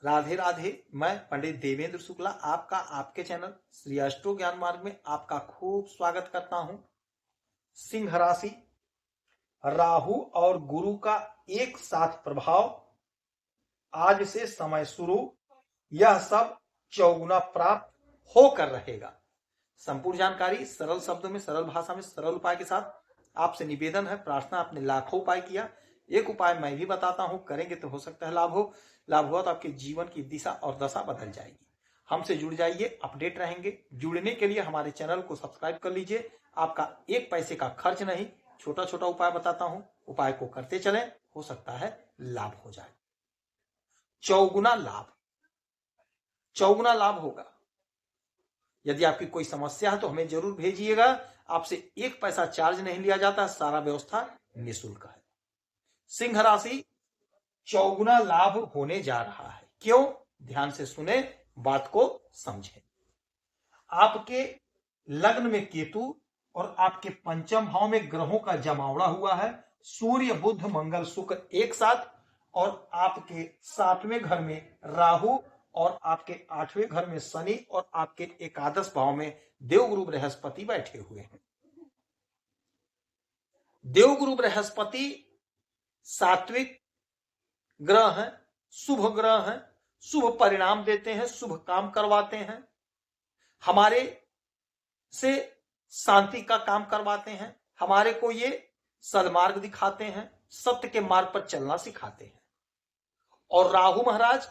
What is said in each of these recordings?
राधे राधे। मैं पंडित देवेंद्र शुक्ला आपका आपके चैनल श्री अष्टो ज्ञान मार्ग में आपका खूब स्वागत करता हूं। सिंह राशि, राहु और गुरु का एक साथ प्रभाव, आज से समय शुरू, यह सब चौगुना प्राप्त होकर रहेगा। संपूर्ण जानकारी सरल शब्दों में, सरल भाषा में, सरल उपाय के साथ आपसे निवेदन है, प्रार्थना। आपने लाखों उपाय किया, एक उपाय मैं भी बताता हूं, करेंगे तो हो सकता है लाभ हो। लाभ हुआ तो आपके जीवन की दिशा और दशा बदल जाएगी। हमसे जुड़ जाइए, अपडेट रहेंगे। जुड़ने के लिए हमारे चैनल को सब्सक्राइब कर लीजिए। आपका एक पैसे का खर्च नहीं, छोटा छोटा उपाय बताता हूं, उपाय को करते चलें, हो सकता है लाभ हो जाए। चौगुना लाभ, चौगुना लाभ होगा। यदि आपकी कोई समस्या है तो हमें जरूर भेजिएगा। आपसे एक पैसा चार्ज नहीं लिया जाता, सारा व्यवस्था निःशुल्क है। सिंह राशि, चौगुना लाभ होने जा रहा है। क्यों? ध्यान से सुने, बात को समझें। आपके लग्न में केतु और आपके पंचम भाव में ग्रहों का जमावड़ा हुआ है। सूर्य, बुध, मंगल, शुक्र एक साथ, और आपके 7वें घर में राहु, और आपके 8वें घर में शनि, और आपके एकादश भाव में देवगुरु बृहस्पति बैठे हुए हैं। देवगुरु बृहस्पति सात्विक ग्रह हैं, शुभ ग्रह हैं, शुभ परिणाम देते हैं, शुभ काम करवाते हैं, हमारे से शांति का काम करवाते हैं, हमारे को ये सदमार्ग दिखाते हैं, सत्य के मार्ग पर चलना सिखाते हैं। और राहु महाराज,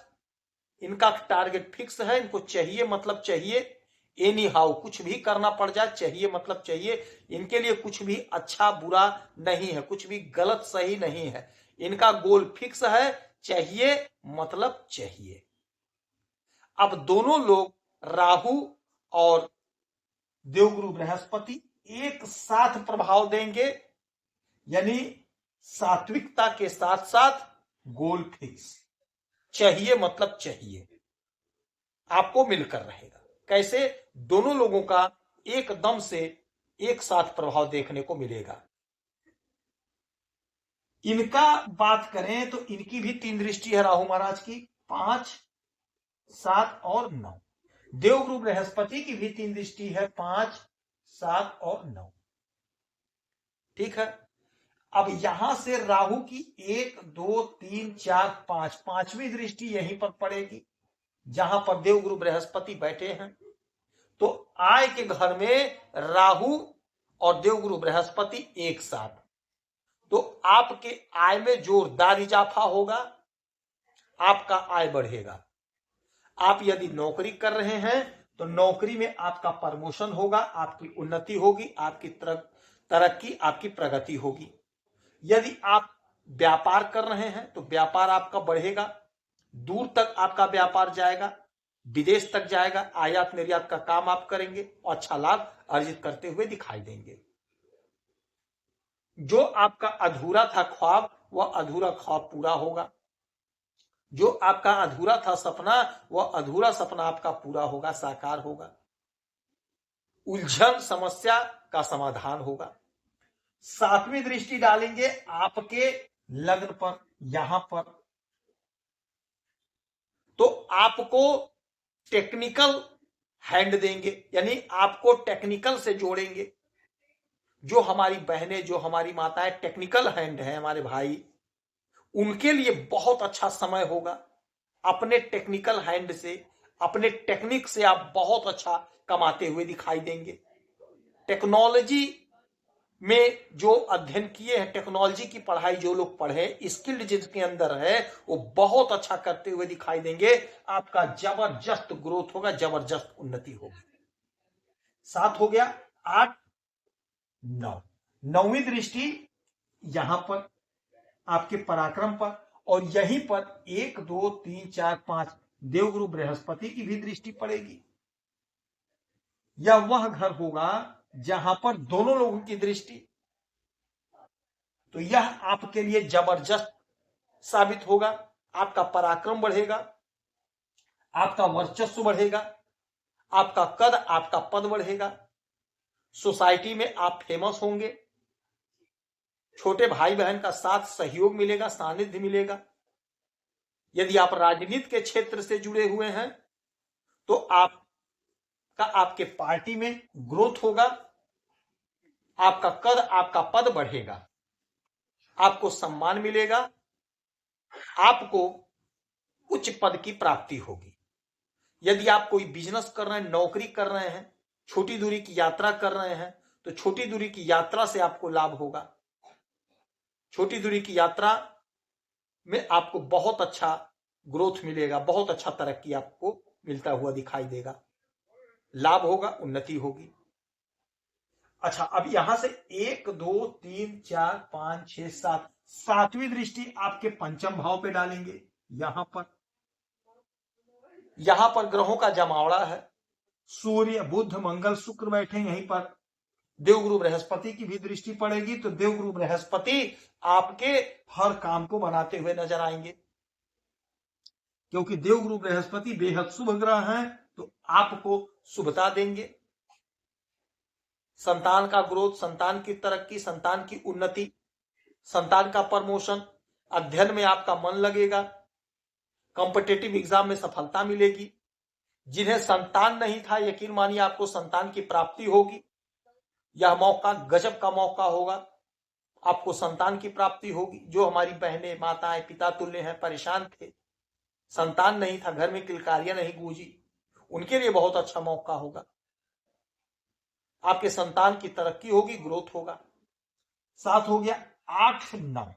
इनका टारगेट फिक्स है, इनको चाहिए मतलब चाहिए, एनी हाउ, कुछ भी करना पड़ जाए, चाहिए मतलब चाहिए। इनके लिए कुछ भी अच्छा बुरा नहीं है, कुछ भी गलत सही नहीं है, इनका गोल फिक्स है, चाहिए मतलब चाहिए। अब दोनों लोग, राहु और देवगुरु बृहस्पति, एक साथ प्रभाव देंगे, यानी सात्विकता के साथ साथ गोल फिक्स, चाहिए मतलब चाहिए, आपको मिलकर रहेगा। कैसे? दोनों लोगों का एकदम से एक साथ प्रभाव देखने को मिलेगा। इनका बात करें तो इनकी भी 3 दृष्टि है राहु महाराज की, 5, 7 और 9। देवगुरु बृहस्पति की भी 3 दृष्टि है, 5, 7 और 9। ठीक है। अब यहां से राहु की 1, 2, 3, 4, 5, 5वीं दृष्टि यहीं पर पड़ेगी, जहां पर देवगुरु बृहस्पति बैठे हैं। तो आय के घर में राहु और देवगुरु बृहस्पति एक साथ, तो आपके आय में जोरदार इजाफा होगा, आपका आय बढ़ेगा। आप यदि नौकरी कर रहे हैं तो नौकरी में आपका प्रमोशन होगा, आपकी उन्नति होगी, आपकी तरक्की, आपकी प्रगति होगी। यदि आप व्यापार कर रहे हैं तो व्यापार आपका बढ़ेगा, दूर तक आपका व्यापार जाएगा, विदेश तक जाएगा, आयात निर्यात का काम आप करेंगे और अच्छा लाभ अर्जित करते हुए दिखाई देंगे। जो आपका अधूरा था ख्वाब, वह अधूरा ख्वाब पूरा होगा। जो आपका अधूरा था सपना, वह अधूरा सपना आपका पूरा होगा, साकार होगा। उलझन समस्या का समाधान होगा। 7वीं दृष्टि डालेंगे आपके लग्न पर, यहां पर, तो आपको टेक्निकल हैंड देंगे, यानी आपको टेक्निकल से जोड़ेंगे। जो हमारी बहनें, जो हमारी माताएं टेक्निकल हैंड है, हमारे भाई, उनके लिए बहुत अच्छा समय होगा। अपने टेक्निकल हैंड से, अपने टेक्निक से आप बहुत अच्छा कमाते हुए दिखाई देंगे। टेक्नोलॉजी में जो अध्ययन किए हैं, टेक्नोलॉजी की पढ़ाई जो लोग पढ़े, स्किल्ड जिसके अंदर है, वो बहुत अच्छा करते हुए दिखाई देंगे। आपका जबरदस्त ग्रोथ होगा, जबरदस्त उन्नति होगी। 7 हो गया, 8, 9। 9वीं दृष्टि यहां पर आपके पराक्रम पर, और यहीं पर 1, 2, 3, 4, 5 देवगुरु बृहस्पति की भी दृष्टि पड़ेगी। यह वह घर होगा जहां पर दोनों लोगों की दृष्टि, तो यह आपके लिए जबरदस्त साबित होगा। आपका पराक्रम बढ़ेगा, आपका वर्चस्व बढ़ेगा, आपका कद, आपका पद बढ़ेगा, सोसाइटी में आप फेमस होंगे, छोटे भाई बहन का साथ सहयोग मिलेगा, सानिध्य मिलेगा, यदि आप राजनीति के क्षेत्र से जुड़े हुए हैं तो आपके पार्टी में ग्रोथ होगा, आपका पद बढ़ेगा, आपको सम्मान मिलेगा, आपको उच्च पद की प्राप्ति होगी। यदि आप कोई बिजनेस कर रहे हैं, नौकरी कर रहे हैं, छोटी दूरी की यात्रा कर रहे हैं, तो छोटी दूरी की यात्रा से आपको लाभ होगा। छोटी दूरी की यात्रा में आपको बहुत अच्छा ग्रोथ मिलेगा, बहुत अच्छा तरक्की आपको मिलता हुआ दिखाई देगा, लाभ होगा, उन्नति होगी। अच्छा, अब यहां से 1 2 3 4 5 6 7 सातवीं दृष्टि आपके पंचम भाव पे डालेंगे। यहां पर ग्रहों का जमावड़ा है, सूर्य बुध मंगल शुक्र बैठे यहीं पर। देवगुरु बृहस्पति की भी दृष्टि पड़ेगी, तो देवगुरु बृहस्पति आपके हर काम को बनाते हुए नजर आएंगे, क्योंकि देवगुरु बृहस्पति बेहद शुभ ग्रह हैं, तो आपको शुभता देंगे। संतान का ग्रोथ, संतान की तरक्की, संतान की उन्नति, संतान का प्रमोशन, अध्ययन में आपका मन लगेगा, कॉम्पिटिटिव एग्जाम में सफलता मिलेगी। जिन्हें संतान नहीं था, यकीन मानिए आपको संतान की प्राप्ति होगी। यह मौका गजब का मौका होगा, आपको संतान की प्राप्ति होगी। जो हमारी बहनें, माताएं, पिता तुल्य हैं, परेशान थे, संतान नहीं था, घर में किलकारियां नहीं गूंजी, उनके लिए बहुत अच्छा मौका होगा। आपके संतान की तरक्की होगी, ग्रोथ होगा। 7 हो गया। 8 9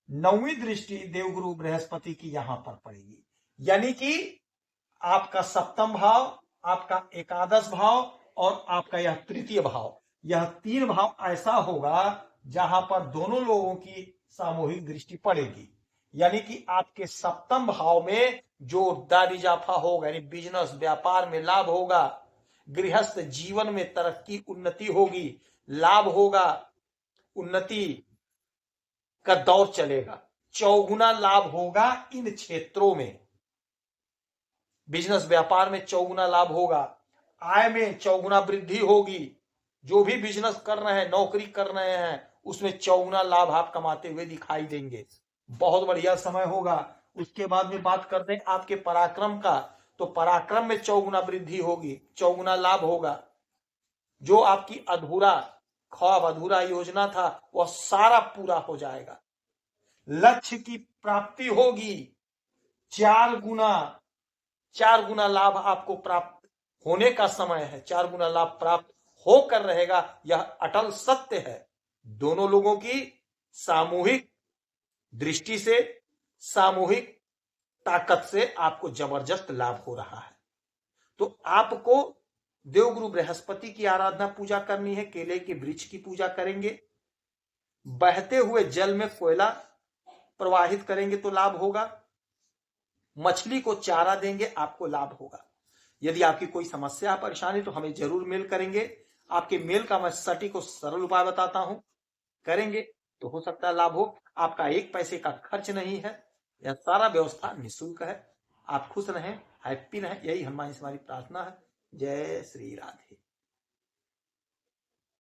9वीं दृष्टि देवगुरु बृहस्पति की यहां पर पड़ेगी, यानी कि आपका सप्तम भाव, आपका एकादश भाव और आपका यह तृतीय भाव, यह 3 भाव ऐसा होगा जहां पर दोनों लोगों की सामूहिक दृष्टि पड़ेगी। यानी कि आपके सप्तम भाव में जोरदार इजाफा होगा, यानी बिजनेस व्यापार में लाभ होगा, गृहस्थ जीवन में तरक्की उन्नति होगी, लाभ होगा, उन्नति का दौर चलेगा, चौगुना लाभ होगा। इन क्षेत्रों में बिजनेस व्यापार में चौगुना लाभ होगा, आय में चौगुना वृद्धि होगी। जो भी बिजनेस कर रहे हैं, नौकरी कर रहे हैं, उसमें चौगुना लाभ आप कमाते हुए दिखाई देंगे। बहुत बढ़िया समय होगा। उसके बाद में बात करते हैं आपके पराक्रम का, तो पराक्रम में चौगुना वृद्धि होगी, चौगुना लाभ होगा। जो आपकी अधूरा ख्वाब, अधूरा योजना था, वह सारा पूरा हो जाएगा। लक्ष्य की प्राप्ति होगी, 4 गुना लाभ आपको प्राप्त होने का समय है, 4 गुना लाभ प्राप्त होकर रहेगा, यह अटल सत्य है। दोनों लोगों की सामूहिक दृष्टि से, सामूहिक ताकत से आपको जबरदस्त लाभ हो रहा है। तो आपको देवगुरु बृहस्पति की आराधना पूजा करनी है, केले के वृक्ष की पूजा करेंगे, बहते हुए जल में कोयला प्रवाहित करेंगे तो लाभ होगा, मछली को चारा देंगे, आपको लाभ होगा। यदि आपकी कोई समस्या परेशानी तो हमें जरूर मेल करेंगे, आपके मेल का मैं सटीक और सरल उपाय बताता हूं, करेंगे तो हो सकता है लाभ हो। आपका 1 पैसे का खर्च नहीं है, यह सारा व्यवस्था निःशुल्क है। आप खुश रहें, हैप्पी रहें, यही हमारी प्रार्थना है। जय श्री राधे।